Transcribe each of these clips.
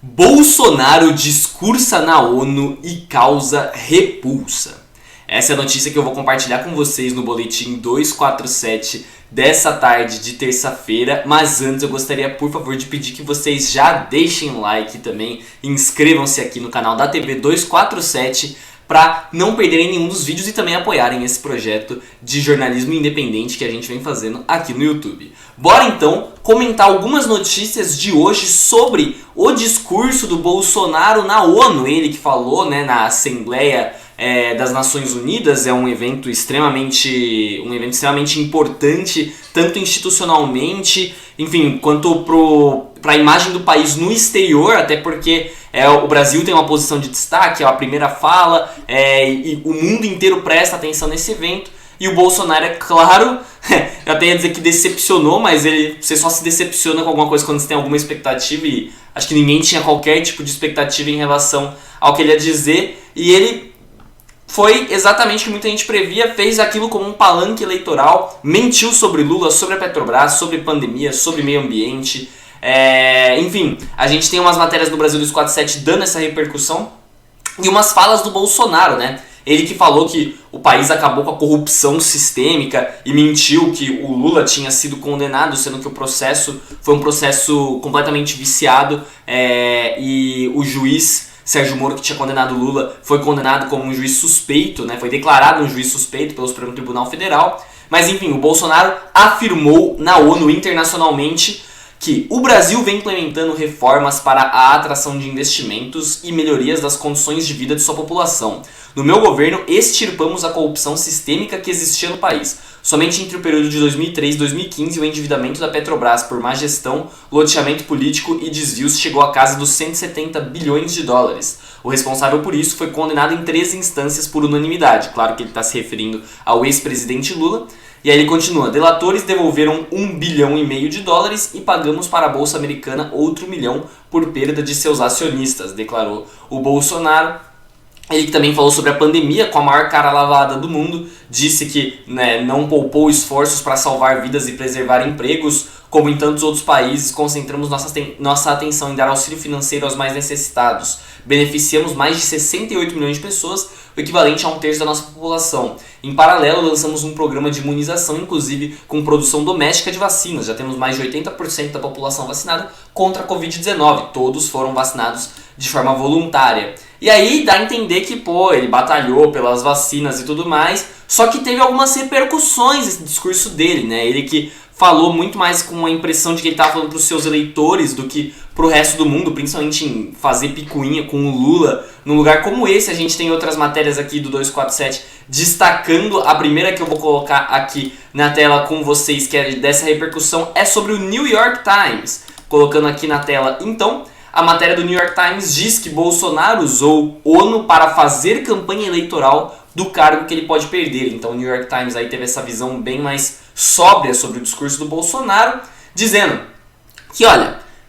Bolsonaro discursa na ONU e causa repulsa. Essa é a notícia que eu vou compartilhar com vocês no Boletim 247 dessa tarde de terça-feira. Mas antes eu gostaria, por favor, de pedir que vocês já deixem um like também, inscrevam-se aqui no canal da TV 247 para não perderem nenhum dos vídeos e também apoiarem esse projeto de jornalismo independente que a gente vem fazendo aqui no YouTube. Bora então comentar algumas notícias de hoje sobre o discurso do Bolsonaro na ONU. Ele que falou, na Assembleia das Nações Unidas. É um evento extremamente importante, tanto institucionalmente, enfim, quanto para a imagem do país no exterior, até porque o Brasil tem uma posição de destaque, é a primeira fala, e o mundo inteiro presta atenção nesse evento. E o Bolsonaro, é claro, eu até ia dizer que decepcionou, mas você só se decepciona com alguma coisa quando você tem alguma expectativa, e acho que ninguém tinha qualquer tipo de expectativa em relação ao que ele ia dizer, e ele foi exatamente o que muita gente previa, fez aquilo como um palanque eleitoral, mentiu sobre Lula, sobre a Petrobras, sobre pandemia, sobre meio ambiente. Enfim, a gente tem umas matérias no Brasil 247 dando essa repercussão e umas falas do Bolsonaro, Ele que falou que o país acabou com a corrupção sistêmica e mentiu que o Lula tinha sido condenado, sendo que o processo foi um processo completamente viciado, e o juiz Sérgio Moro, que tinha condenado o Lula, foi condenado como um juiz suspeito, foi declarado um juiz suspeito pelo Supremo Tribunal Federal. Mas enfim, o Bolsonaro afirmou na ONU internacionalmente que o Brasil vem implementando reformas para a atração de investimentos e melhorias das condições de vida de sua população. No meu governo, extirpamos a corrupção sistêmica que existia no país. Somente entre o período de 2003 e 2015, o endividamento da Petrobras por má gestão, loteamento político e desvios chegou à casa dos 170 bilhões de dólares. O responsável por isso foi condenado em 13 instâncias por unanimidade. Claro que ele está se referindo ao ex-presidente Lula. E aí ele continua: delatores devolveram 1,5 bilhão de dólares e pagamos para a Bolsa Americana outro 1 milhão por perda de seus acionistas, declarou o Bolsonaro. Ele que também falou sobre a pandemia com a maior cara lavada do mundo, disse que não poupou esforços para salvar vidas e preservar empregos, como em tantos outros países, concentramos nossa atenção em dar auxílio financeiro aos mais necessitados. Beneficiamos mais de 68 milhões de pessoas, o equivalente a 1/3 da nossa população. Em paralelo, lançamos um programa de imunização, inclusive com produção doméstica de vacinas. Já temos mais de 80% da população vacinada contra a Covid-19. Todos foram vacinados de forma voluntária. E aí dá a entender que, ele batalhou pelas vacinas e tudo mais, só que teve algumas repercussões esse discurso dele, Ele que falou muito mais com a impressão de que ele estava falando para os seus eleitores do que para o resto do mundo, principalmente em fazer picuinha com o Lula. Num lugar como esse, a gente tem outras matérias aqui do 247 destacando. A primeira que eu vou colocar aqui na tela com vocês, que é dessa repercussão, é sobre o New York Times. Colocando aqui na tela, então, a matéria do New York Times diz que Bolsonaro usou ONU para fazer campanha eleitoral do cargo que ele pode perder. Então o New York Times aí teve essa visão bem mais sóbria sobre o discurso do Bolsonaro, dizendo que,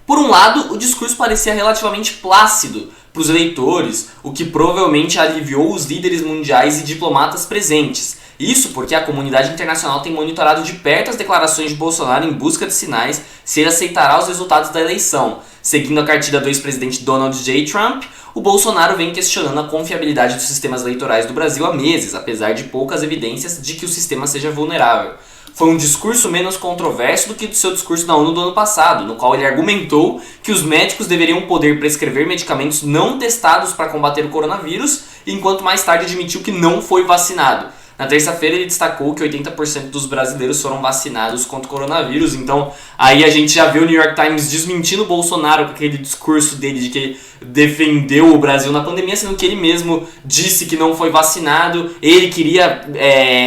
por um lado, o discurso parecia relativamente plácido para os eleitores, o que provavelmente aliviou os líderes mundiais e diplomatas presentes. Isso porque a comunidade internacional tem monitorado de perto as declarações de Bolsonaro em busca de sinais se ele aceitará os resultados da eleição. Seguindo a cartilha do ex-presidente Donald J. Trump, o Bolsonaro vem questionando a confiabilidade dos sistemas eleitorais do Brasil há meses, apesar de poucas evidências de que o sistema seja vulnerável. Foi um discurso menos controverso do que o seu discurso na ONU do ano passado, no qual ele argumentou que os médicos deveriam poder prescrever medicamentos não testados para combater o coronavírus, enquanto mais tarde admitiu que não foi vacinado. Na terça-feira ele destacou que 80% dos brasileiros foram vacinados contra o coronavírus. Então aí a gente já vê o New York Times desmentindo o Bolsonaro com aquele discurso dele de que ele defendeu o Brasil na pandemia, sendo que ele mesmo disse que não foi vacinado. Ele queria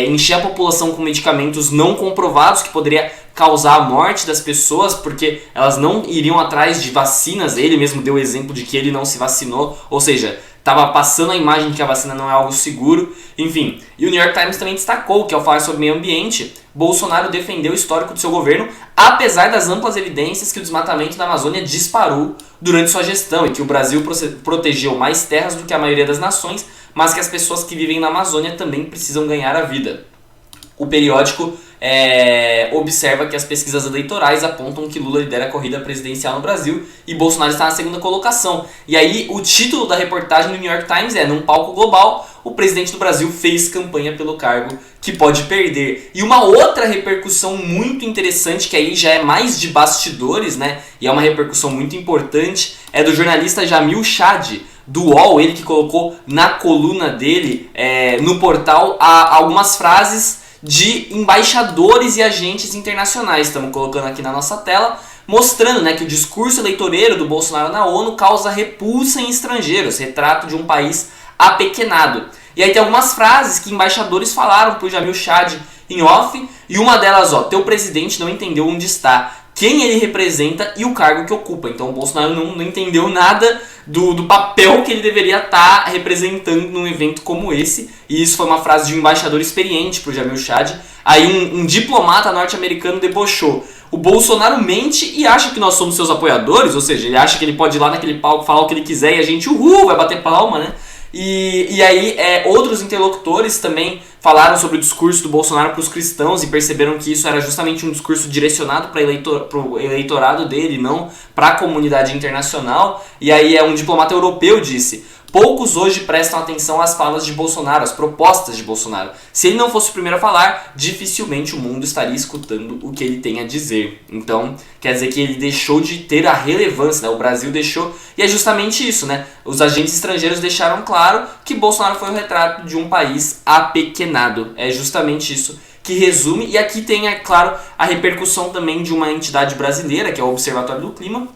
encher a população com medicamentos não comprovados que poderia causar a morte das pessoas, porque elas não iriam atrás de vacinas. Ele mesmo deu o exemplo de que ele não se vacinou, ou seja, estava passando a imagem de que a vacina não é algo seguro. Enfim, e o New York Times também destacou que, ao falar sobre meio ambiente, Bolsonaro defendeu o histórico do seu governo, apesar das amplas evidências que o desmatamento da Amazônia disparou durante sua gestão e que o Brasil protegeu mais terras do que a maioria das nações, mas que as pessoas que vivem na Amazônia também precisam ganhar a vida. O periódico observa que as pesquisas eleitorais apontam que Lula lidera a corrida presidencial no Brasil e Bolsonaro está na segunda colocação. E aí o título da reportagem do New York Times é: num palco global, o presidente do Brasil fez campanha pelo cargo que pode perder. E uma outra repercussão muito interessante, que aí já é mais de bastidores, né? E é uma repercussão muito importante, é do jornalista Jamil Chad, do UOL, ele que colocou na coluna dele, no portal, algumas frases de embaixadores e agentes internacionais. Estamos colocando aqui na nossa tela, mostrando, né, que o discurso eleitoreiro do Bolsonaro na ONU causa repulsa em estrangeiros, retrato de um país apequenado. E aí tem algumas frases que embaixadores falaram pro Jamil Chad em off, e uma delas, teu presidente não entendeu onde está, quem ele representa e o cargo que ocupa. Então o Bolsonaro não entendeu nada do papel que ele deveria estar representando num evento como esse. E isso foi uma frase de um embaixador experiente pro Jamil Chad. Aí um diplomata norte-americano debochou: o Bolsonaro mente e acha que nós somos seus apoiadores, ou seja, ele acha que ele pode ir lá naquele palco falar o que ele quiser e a gente, vai bater palma, né? E aí outros interlocutores também falaram sobre o discurso do Bolsonaro para os cristãos e perceberam que isso era justamente um discurso direcionado para o eleitorado dele, não para a comunidade internacional. E aí um diplomata europeu disse: poucos hoje prestam atenção às falas de Bolsonaro, às propostas de Bolsonaro. Se ele não fosse o primeiro a falar, dificilmente o mundo estaria escutando o que ele tem a dizer. Então, quer dizer que ele deixou de ter a relevância, né? O Brasil deixou, e é justamente isso, né? Os agentes estrangeiros deixaram claro que Bolsonaro foi o retrato de um país apequenado. É justamente isso que resume, e aqui tem, é claro, a repercussão também de uma entidade brasileira, que é o Observatório do Clima,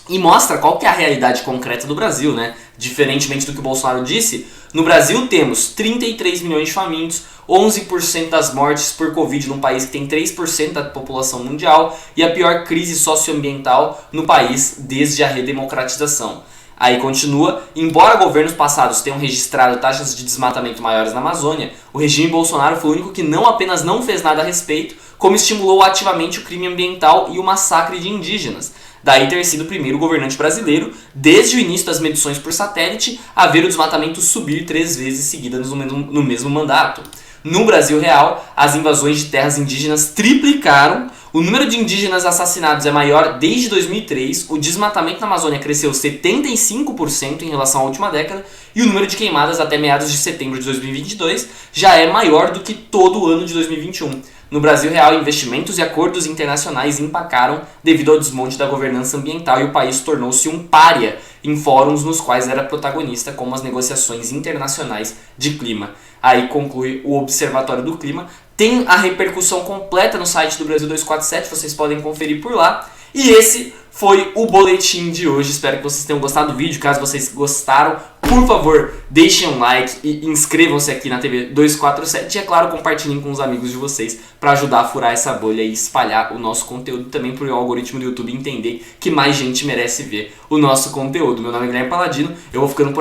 e mostra qual que é a realidade concreta do Brasil, né? Diferentemente do que o Bolsonaro disse, no Brasil temos 33 milhões de famintos, 11% das mortes por Covid num país que tem 3% da população mundial e a pior crise socioambiental no país desde a redemocratização. Aí continua: embora governos passados tenham registrado taxas de desmatamento maiores na Amazônia, o regime Bolsonaro foi o único que não apenas não fez nada a respeito, como estimulou ativamente o crime ambiental e o massacre de indígenas. Daí ter sido o primeiro governante brasileiro, desde o início das medições por satélite, a ver o desmatamento subir 3 vezes seguidas no mesmo mandato. No Brasil real, as invasões de terras indígenas triplicaram, o número de indígenas assassinados é maior desde 2003, o desmatamento na Amazônia cresceu 75% em relação à última década, e o número de queimadas até meados de setembro de 2022 já é maior do que todo o ano de 2021. No Brasil real, investimentos e acordos internacionais empacaram devido ao desmonte da governança ambiental e o país tornou-se um pária em fóruns nos quais era protagonista, como as negociações internacionais de clima. Aí conclui o Observatório do Clima. Tem a repercussão completa no site do Brasil 247, vocês podem conferir por lá. E esse foi o boletim de hoje. Espero que vocês tenham gostado do vídeo. Caso vocês gostaram, por favor, deixem um like e inscrevam-se aqui na TV 247. E é claro, compartilhem com os amigos de vocês para ajudar a furar essa bolha e espalhar o nosso conteúdo também, para o algoritmo do YouTube entender que mais gente merece ver o nosso conteúdo. Meu nome é Guilherme Paladino, eu vou ficando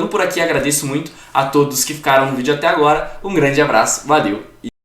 por aqui, agradeço muito a todos que ficaram no vídeo até agora. Um grande abraço, valeu!